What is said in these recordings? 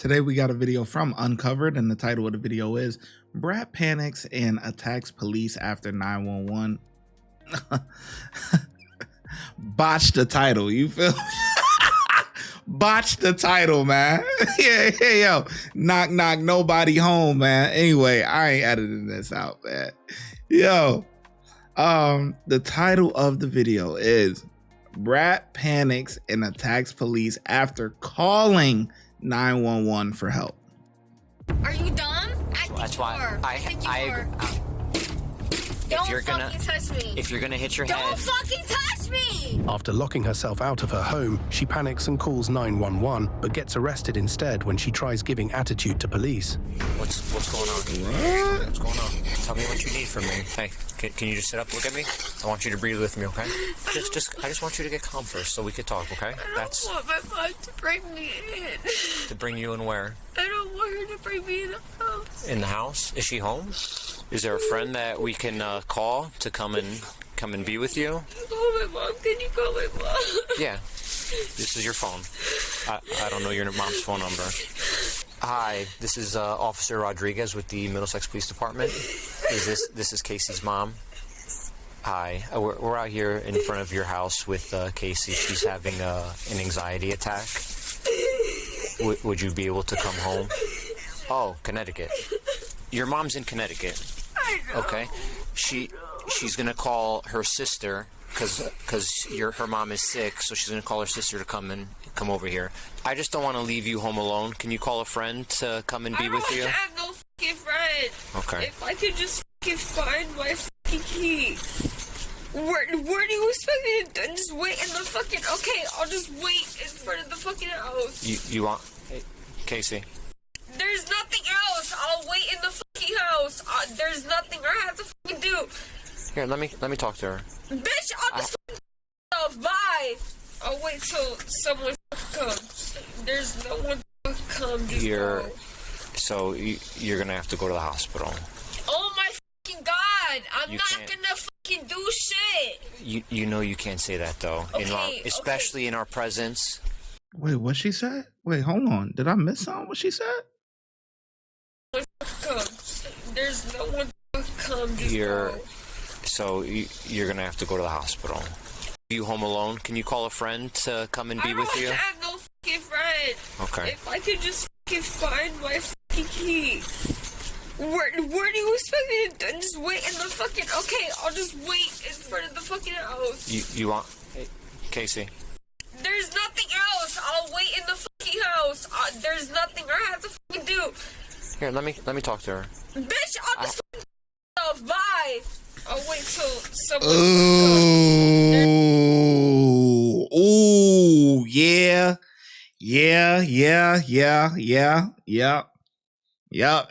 Today we got a video from Uncovered, and the title of the video is Brat Panics and Attacks Police After 911. Botch the title, you feel me? Botch the title, man. Yeah, yo, knock knock, nobody home, man. Anyway, I ain't editing this out, man. Yo, the title of the video is Brat Panics and Attacks Police After Calling 911 for help. Are you dumb? That's why Don't fucking touch me. If you're gonna hit your head. Don't fucking touch me! After locking herself out of her home, she panics and calls 911, but gets arrested instead when she tries giving attitude to police. What's going on? What? What's going on? Tell me what you need from me. Hey, can you just sit up, look at me? I want you to breathe with me, okay? I just want you to get calm first so we could talk, okay? I don't want my mom to bring me in. To bring you in where? I don't want her to bring me in the house. In the house? Is she home? Is there a friend that we can call to come and be with you? Call my mom. Can you call my mom? Yeah. This is your phone. I don't know your mom's phone number. Hi, this is Officer Rodriguez with the Middlesex Police Department. This is Casey's mom? Hi, we're out here in front of your house with Casey. She's having an anxiety attack. Would you be able to come home? Oh, Connecticut. Your mom's in Connecticut. I know. Okay. She's gonna call her sister because her mom is sick, so she's gonna call her sister to come over here. I just don't want to leave you home alone. Can you call a friend to come and be with you? I don't have no fucking friend. Okay. If I could just fucking find my fucking key. Where do you expect me to just wait in the fucking... Okay, I'll just wait in front of the fucking house. You want... Hey, Casey. There's nothing else. I'll wait in the fucking house. There's nothing I have to fucking do. Here, let me talk to her. Bitch, I'll just fucking myself. Bye. I'll wait till someone comes. There's no one to come. Just go. So you're gonna have to go to the hospital. Oh my fucking god! I'm You not can't. gonna fucking do shit. You know you can't say that though. Okay, Especially in our presence. Wait, what she said? Wait, hold on. Did I miss something? What she said? Comes. There's no one to come. Just go. So you're gonna have to go to the hospital. Are you home alone? Can you call a friend to come and be with you? I have no fucking friend. Okay. If I could just fucking find my fucking key. Where do you expect me to just wait in the fucking... Okay, I'll just wait in front of the fucking house. You want... Hey, Casey. There's nothing else. I'll wait in the fucking house. There's nothing I have to fucking do. Here, let me talk to her. Bitch, I'll just fucking myself. Bye. I'll wait till someone Ooh, ooh, yeah.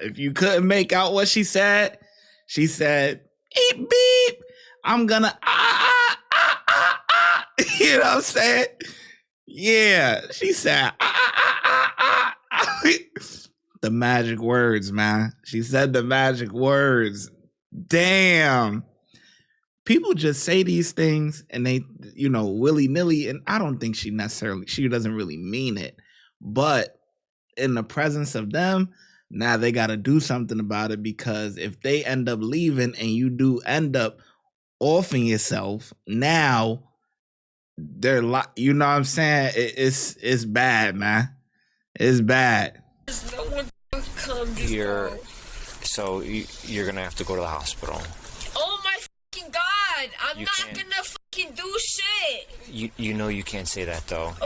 If you couldn't make out what she said beep beep. I'm gonna You know what I'm saying? Yeah, she said the magic words, man. She said the magic words. Damn. People just say these things and they, willy-nilly, and I don't think she doesn't really mean it. But in the presence of them, now they got to do something about it, because if they end up leaving and you do end up offing yourself, now they're you know what I'm saying? It's bad, man. It's bad. There's no one to come. Just go. So you're gonna have to go to the hospital. Oh my fucking god! I'm You not can't. gonna fucking do shit. You know you can't say that though.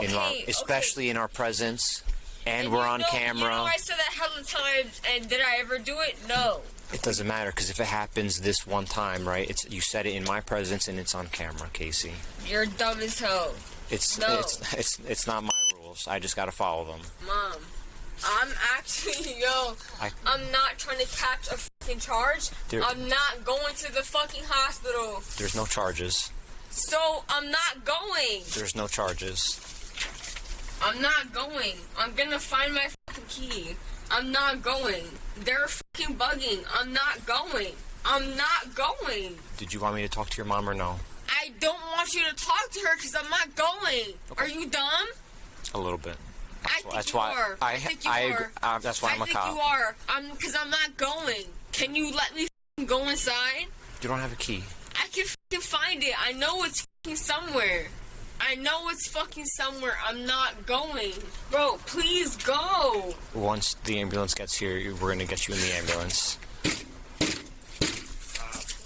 Especially in our presence, and we're on camera. You know I said that hella times, and did I ever do it? No. It doesn't matter, because if it happens this one time, right? You said it in my presence and it's on camera, Casey. You're dumb as hell. It's not my rules. I just gotta follow them. Mom, I'm actually, I'm not trying to catch a fucking charge. I'm not going to the fucking hospital. There's no charges. So, I'm not going. There's no charges. I'm not going. I'm gonna find my fucking key. I'm not going. They're fucking bugging. I'm not going. I'm not going. Did you want me to talk to your mom or no? I don't want you to talk to her because I'm not going. Okay. Are you dumb? A little bit. That's why that's why I'm a cop. I think you are. Because I'm not going. Can you let me go inside? You don't have a key. I can find it. I know it's somewhere. I'm not going. Bro, please go. Once the ambulance gets here, we're gonna get you in the ambulance.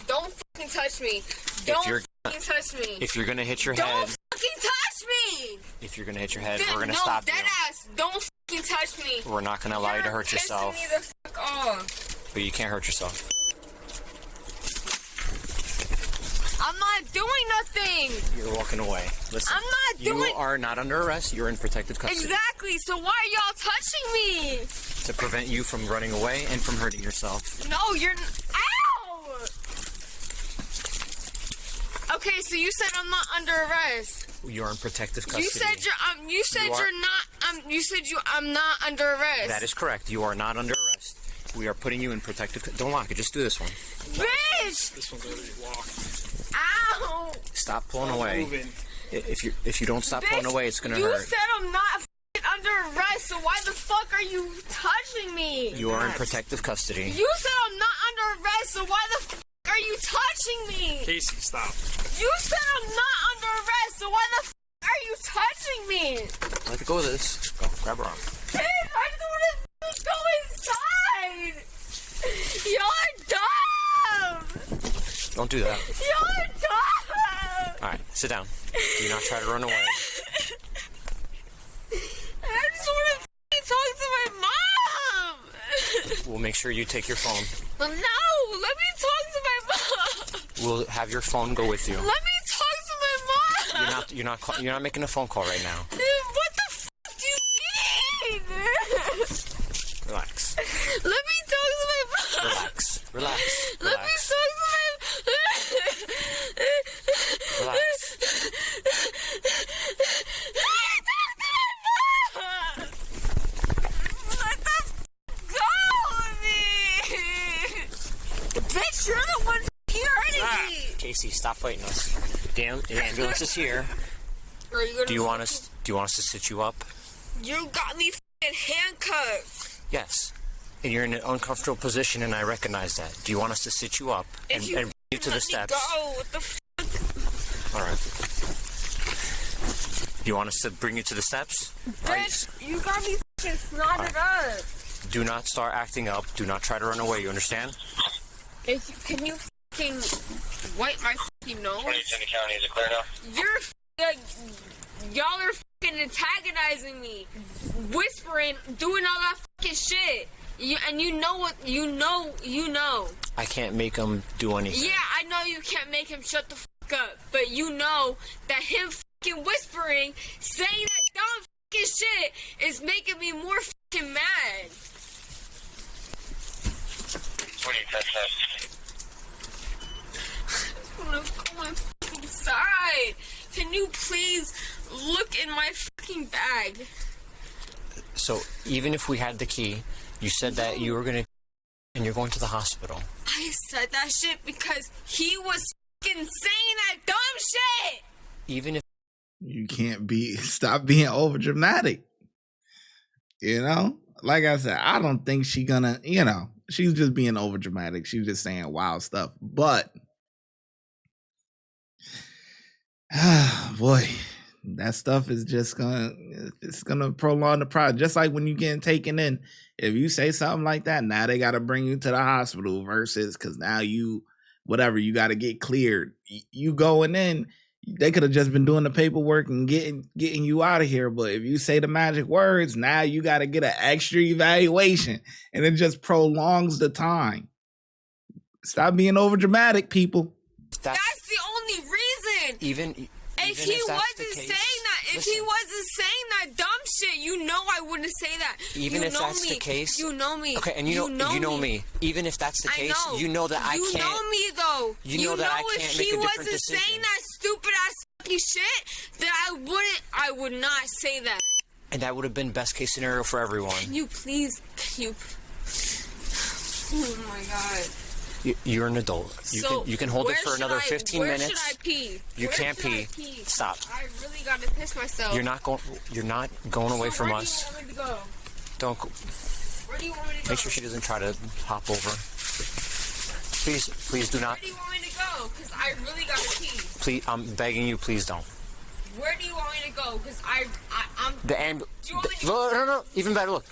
Don't fucking touch me. Don't fucking touch me. If you're gonna hit your Don't head. fucking touch me. If you're gonna hit your head, we're gonna stop you. No, deadass. Don't fucking touch me. We're not gonna allow you to hurt yourself. You're pissing me the fuck off. But you can't hurt yourself. I'm not doing nothing. You're walking away. Listen. I'm not doing. You are not under arrest. You're in protective custody. Exactly. So why are y'all touching me? To prevent you from running away and from hurting yourself. No, you're. Ow! Okay, so you said I'm not under arrest. You're in protective custody. You said I'm not under arrest. That is correct. You are not under arrest. We are putting you in protective. Don't lock it. Just do this one. Bitch! This one's already walked. Ow! Stop pulling away. If you don't stop pulling away, it's gonna hurt. You said I'm not under arrest, so why the fuck are you touching me? You are in protective custody. You said I'm not under arrest, so why the fuck are you touching me? Casey, stop. You said I'm not under arrest, so why the fuck are you touching me? Let go of this. Go, grab her arm. Bitch, I just want to go inside. Y'all are dumb. Don't do that. Y'all are dumb. All right, sit down. Do not try to run away. I just want to talk to my mom. We'll make sure you take your phone. No, let me talk to my mom. We'll have your phone go with you. Let me talk to my mom. You're not making a phone call right now. What the fuck do you mean? Relax. Let me talk to my mom. Relax. Let me talk to my Relax. Bitch, you're the one hurting me. Casey, stop fighting us. Damn, the ambulance is here. Do you want us to sit you up? You got me f***ing handcuffed. Yes. And you're in an uncomfortable position, and I recognize that. Do you want us to sit you up and bring you to the steps? Go. What the fuck? All right. Do you want us to bring you to the steps? Bitch, you got me f***ing snotted up. Do not start acting up. Do not try to run away. You understand? Can you f***ing wipe my f***ing nose? 2010 County, is it clear now? Y'all are f***ing antagonizing me, whispering, doing all that f***ing shit. You know what? You know. I can't make him do anything. Yeah, I know you can't make him shut the f*** up, but you know that him f***ing whispering, saying that dumb f***ing shit is making me more f***ing mad. 2010 test. I just wanna go inside. Can you please look in my fucking bag? So even if we had the key, you said that you were gonna, and you're going to the hospital. I said that shit because he was fucking saying that dumb shit. Even if you can't stop being over dramatic. You know, like I said, I don't think she's gonna. She's just being over dramatic. She's just saying wild stuff. But boy, that stuff is just gonna prolong the process. Just like when you getting taken in, if you say something like that, now they got to bring you to the hospital versus because now you got to get cleared. You going in, they could have just been doing the paperwork and getting you out of here. But if you say the magic words, now you got to get an extra evaluation, and it just prolongs the time. Stop being over dramatic, people. That's the only reason. Even if he wasn't saying that, if he wasn't saying that dumb shit, you know I wouldn't say that. Even if that's the case, you know me. Okay, and you know me. Even if that's the case, you know that I can't. You know me though. You know that I can't make a different decision. If he wasn't saying that stupid ass fucking shit, then I would not say that. And that would have been best case scenario for everyone. Can you please? Oh my god. You're an adult. You can hold it for another 15 minutes. Where should I pee? You can't pee. Stop. I really gotta piss myself. You're not going away from us. Where do you want me to go? Don't go. Where do you want me to go? Make sure she doesn't try to hop over. Please do not. Where do you want me to go? Because I really gotta pee. Please, I'm begging you, please don't. Where do you want me to go? Because I'm. The ambulance. Do you want me to go? No. Even better. Look.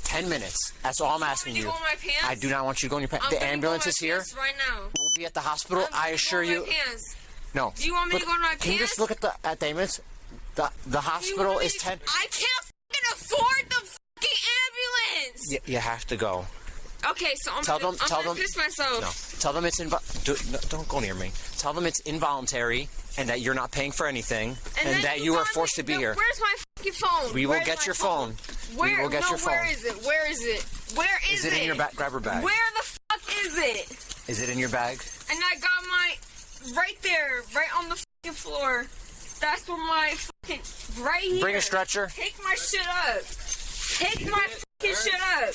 10 minutes. That's all I'm asking you. Do you want me to go in my pants? I do not want you to go in your pants. The ambulance is here. Right now. We'll be at the hospital. I assure you. No. Do you want me to go in my pants? Can you just look at the ambulance? The hospital is 10. I can't fucking afford the fucking ambulance. You have to go. Okay, so I'm gonna piss myself. No. Tell them it's don't go near me. Tell them it's involuntary and that you're not paying for anything and that you are forced to be here. Where's my fucking phone? We will get your phone. Where? We will get your phone. Where is it? Where is it? Where is it? Is it in your bag? Grab her bag. Where the fuck is it? Is it in your bag? And I got my right there, right on the fucking floor. That's where my fucking right here. Bring a stretcher. Take my shit up. Take my fucking shit up.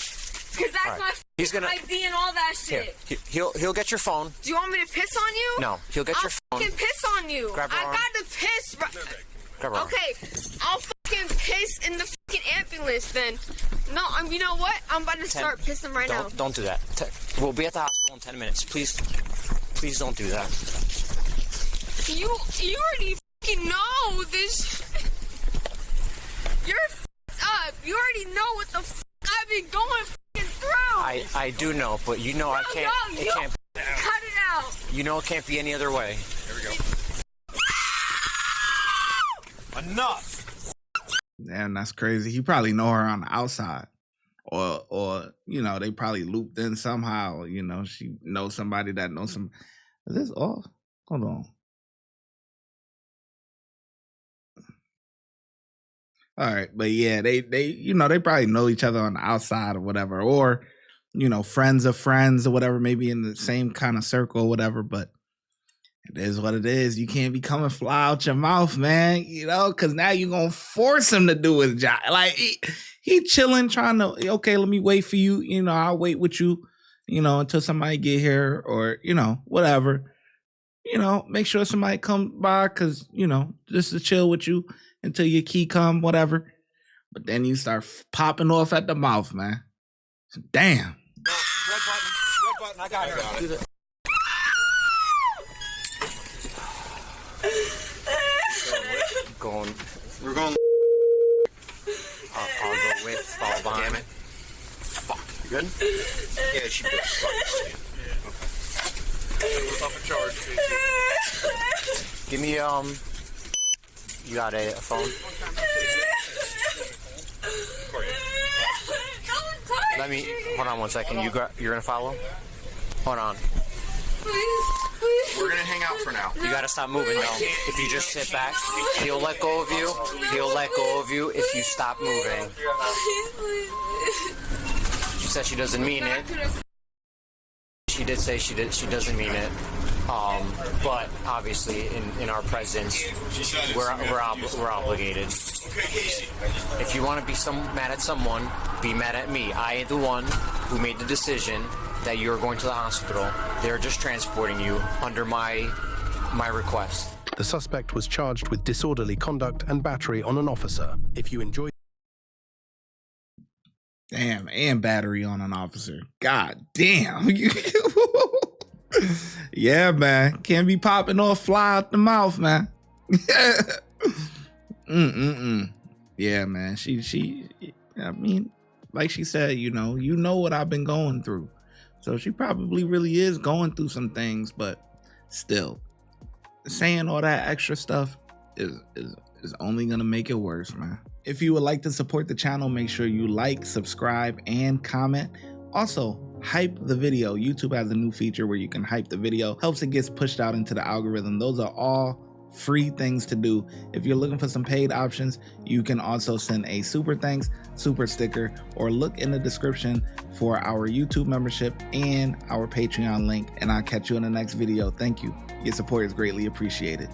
Cause that's my fucking ID and all that shit. Here, he'll get your phone. Do you want me to piss on you? No, he'll get your phone. I'll fucking piss on you. Grab her arm. I gotta piss. Grab her arm. Okay, I'll fucking piss in the fucking ambulance then. No, you know what? I'm about to start pissing right now. Don't do that. We'll be at the hospital in 10 minutes. Please don't do that. You already fucking know this. You're fucked up. You already know what the fuck I've been going fucking through. I do know, but you know I can't. It can't. Cut it out. You know it can't be any other way. Here we go. Enough. Damn, that's crazy. He probably know her on the outside, or they probably looped in somehow. She knows somebody that knows some. Is this off? Hold on. All right, but yeah, they probably know each other on the outside or whatever, or friends of friends or whatever, maybe in the same kind of circle or whatever. But it is what it is. You can't be coming fly out your mouth, man. Because now you're gonna force him to do his job. Like he chilling, trying to let me wait for you. I'll wait with you. Until somebody get here or whatever. Make sure somebody come by because just to chill with you until your key come, whatever. But then you start popping off at the mouth, man. Damn. Red button, I got it. We're going. I'll go with, fall behind. Damn it. Fuck. You good? Yeah, she bit. Okay. What's off in charge? Give me, you got a phone? Let me, hold on one second. You're gonna follow? Hold on. We're gonna hang out for now. You gotta stop moving though. If you just sit back, he'll let go of you. He'll let go of you if you stop moving. She said she doesn't mean it. She did say she doesn't mean it. But obviously, in our presence, we're obligated. If you want to be mad at someone, be mad at me. I am the one who made the decision that you're going to the hospital. They're just transporting you under my request. The suspect was charged with disorderly conduct and battery on an officer. If you enjoy... Damn, and battery on an officer. God damn. Yeah, man. Can't be popping off fly out the mouth, man. Yeah, man. She I mean, like she said, you know what I've been going through. So she probably really is going through some things, but still saying all that extra stuff is only gonna make it worse, man. If you would like to support the channel, make sure you like, subscribe, and comment. Also, hype the video. YouTube has a new feature where you can hype the video. Helps it gets pushed out into the algorithm. Those are all free things to do. If you're looking for some paid options, you can also send a super thanks, super sticker, or look in the description for our YouTube membership and our Patreon link. And I'll catch you in the next video. Thank you. Your support is greatly appreciated.